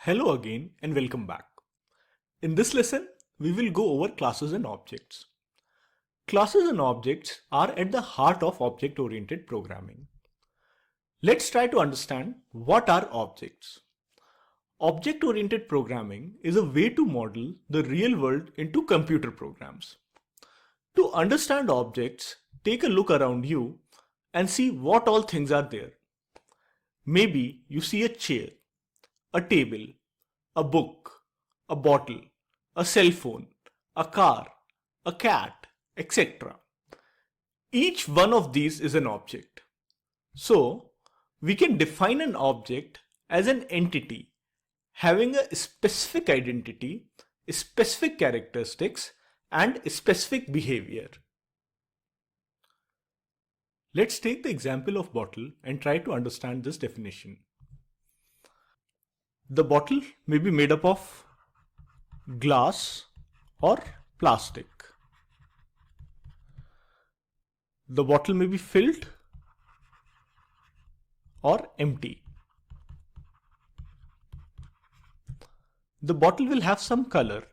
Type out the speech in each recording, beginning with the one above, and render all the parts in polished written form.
Hello again and welcome back. In this lesson, we will go over classes and objects. Classes and objects are at the heart of object-oriented programming. Let's try to understand what are objects. Object-oriented programming is a way to model the real world into computer programs. To understand objects, take a look around you and see what all things are there. Maybe you see a chair, a table, a book, a bottle, a cell phone, a car, a cat, etc. Each one of these is an object. So, we can define an object as an entity having a specific identity, specific characteristics, and specific behavior. Let's take the example of bottle and try to understand this definition. The bottle may be made up of glass or plastic. The bottle may be filled or empty. The bottle will have some color.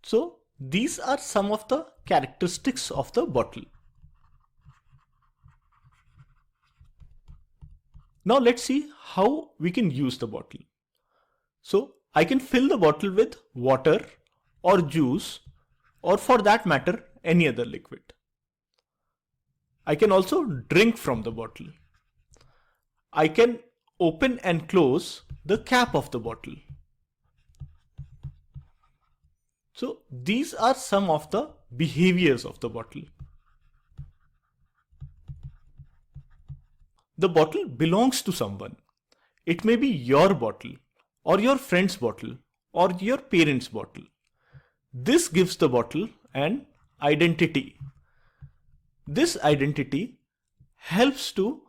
So these are some of the characteristics of the bottle. Now let's see how we can use the bottle. So I can fill the bottle with water or juice, or for that matter any other liquid. I can also drink from the bottle. I can open and close the cap of the bottle. So these are some of the behaviors of the bottle. The bottle belongs to someone. It may be your bottle, or your friend's bottle, or your parents' bottle. This gives the bottle an identity. This identity helps to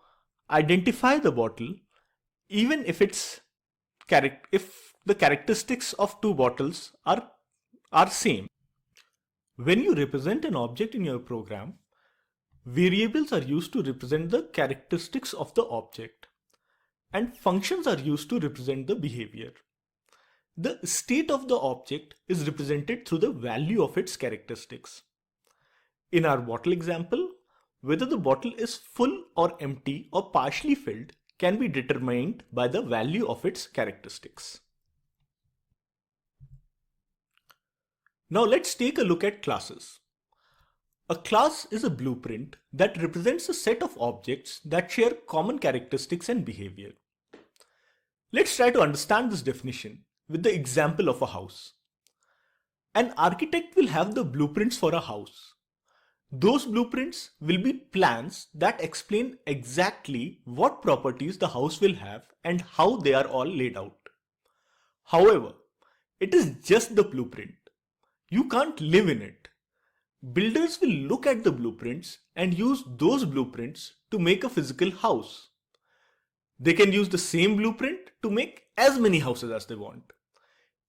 identify the bottle even if the characteristics of two bottles are same. When you represent an object in your program, variables are used to represent the characteristics of the object, and functions are used to represent the behavior. The state of the object is represented through the value of its characteristics. In our bottle example, whether the bottle is full or empty or partially filled can be determined by the value of its characteristics. Now let's take a look at classes. A class is a blueprint that represents a set of objects that share common characteristics and behavior. Let's try to understand this definition with the example of a house. An architect will have the blueprints for a house. Those blueprints will be plans that explain exactly what properties the house will have and how they are all laid out. However, it is just the blueprint. You can't live in it. Builders will look at the blueprints and use those blueprints to make a physical house. They can use the same blueprint to make as many houses as they want.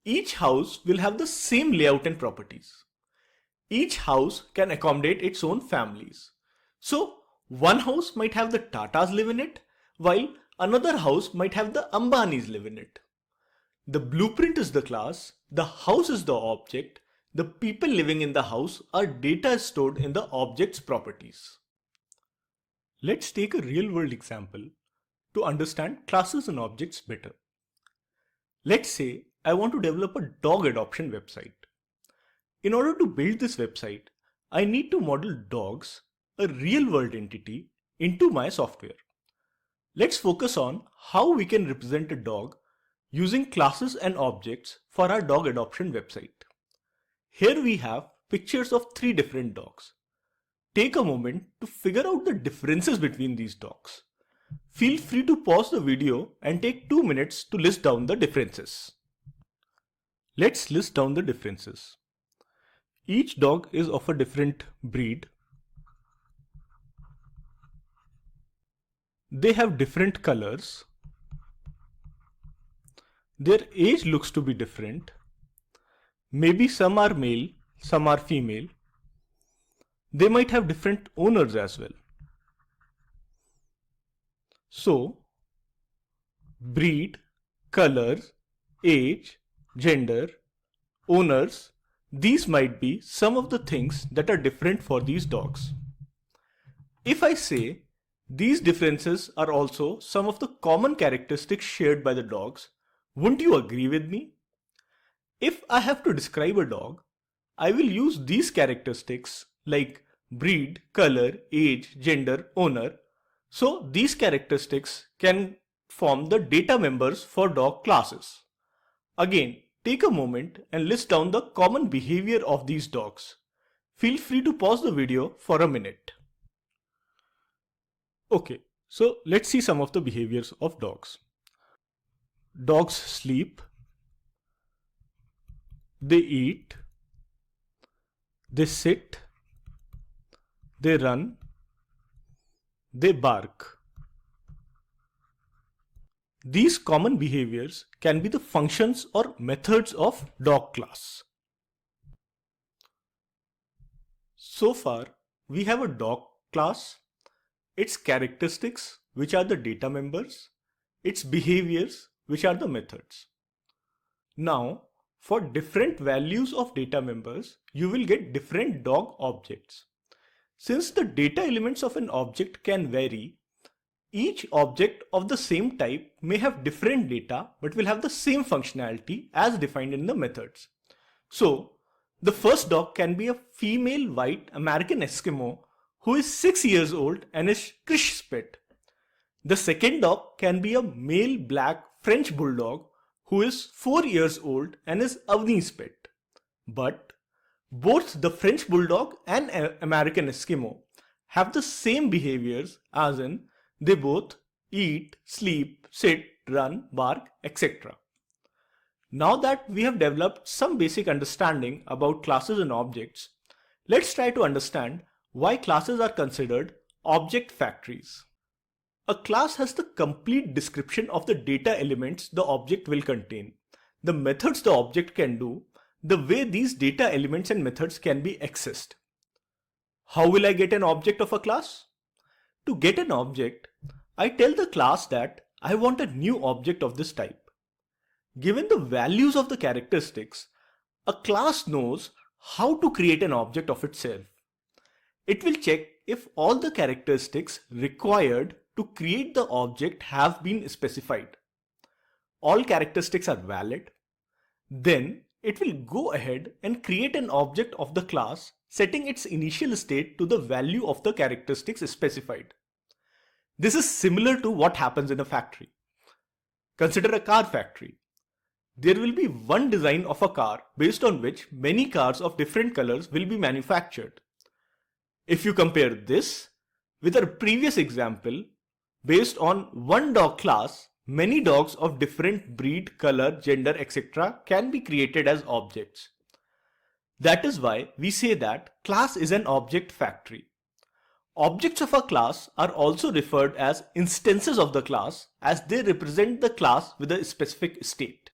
Each house will have the same layout and properties. Each house can accommodate its own families. So, one house might have the Tatas live in it, while another house might have the Ambanis live in it. The blueprint is the class, the house is the object, the people living in the house are data stored in the object's properties. Let's take a real-world example to understand classes and objects better. Let's say I want to develop a dog adoption website. In order to build this website, I need to model dogs, a real-world entity, into my software. Let's focus on how we can represent a dog using classes and objects for our dog adoption website. Here we have pictures of 3 different dogs. Take a moment to figure out the differences between these dogs. Feel free to pause the video and take 2 minutes to list down the differences. Let's list down the differences. Each dog is of a different breed. They have different colors. Their age looks to be different. Maybe some are male, some are female. They might have different owners as well. So, breed, color, age, gender, owners, these might be some of the things that are different for these dogs. If I say these differences are also some of the common characteristics shared by the dogs, wouldn't you agree with me? If I have to describe a dog, I will use these characteristics like breed, color, age, gender, owner. So these characteristics can form the data members for dog classes. Again, take a moment and list down the common behavior of these dogs. Feel free to pause the video for a minute. Okay, so let's see some of the behaviors of dogs. Dogs sleep, they eat, they sit, they run, they bark. These common behaviors can be the functions or methods of dog class. So far, we have a dog class, its characteristics, which are the data members, its behaviors, which are the methods. Now, for different values of data members, you will get different dog objects. Since the data elements of an object can vary, each object of the same type may have different data but will have the same functionality as defined in the methods. So, the first dog can be a female white American Eskimo who is 6 years old and is Krish's pet. The second dog can be a male black French Bulldog who is 4 years old and is Avni's pet. But both the French Bulldog and American Eskimo have the same behaviors, as in they both eat, sleep, sit, run, bark, etc. Now that we have developed some basic understanding about classes and objects, let's try to understand why classes are considered object factories. A class has the complete description of the data elements the object will contain, the methods the object can do, the way these data elements and methods can be accessed. How will I get an object of a class? To get an object, I tell the class that I want a new object of this type. Given the values of the characteristics, a class knows how to create an object of itself. It will check if all the characteristics required to create the object have been specified. All characteristics are valid. Then it will go ahead and create an object of the class, setting its initial state to the value of the characteristics specified. This is similar to what happens in a factory. Consider a car factory. There will be one design of a car based on which many cars of different colors will be manufactured. If you compare this with our previous example, based on one dog class, many dogs of different breed, color, gender, etc. can be created as objects. That is why we say that class is an object factory. Objects of a class are also referred as instances of the class, as they represent the class with a specific state.